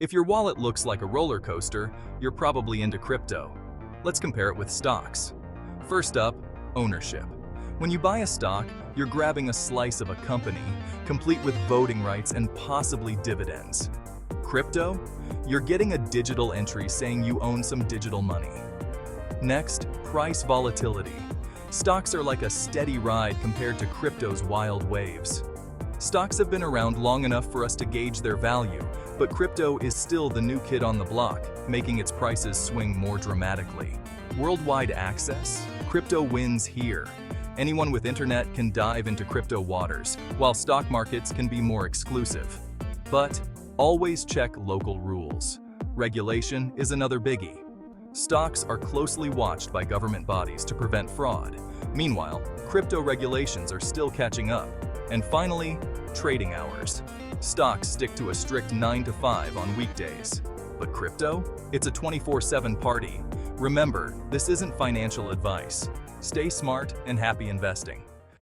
If your wallet looks like a roller coaster, you're probably into crypto. Let's compare it with stocks. First up, ownership. When you buy a stock, you're grabbing a slice of a company, complete with voting rights and possibly dividends. Crypto? You're getting a digital entry saying you own some digital money. Next, price volatility. Stocks are like a steady ride compared to crypto's wild waves. Stocks have been around long enough for us to gauge their value, but crypto is still the new kid on the block, making its prices swing more dramatically. Worldwide access? Crypto wins here. Anyone with internet can dive into crypto waters, while stock markets can be more exclusive. But always check local rules. Regulation is another biggie. Stocks are closely watched by government bodies to prevent fraud. Meanwhile, crypto regulations are still catching up. And finally, trading hours. Stocks stick to a strict 9 to 5 on weekdays. But crypto? It's a 24/7 party. Remember, this isn't financial advice. Stay smart and happy investing.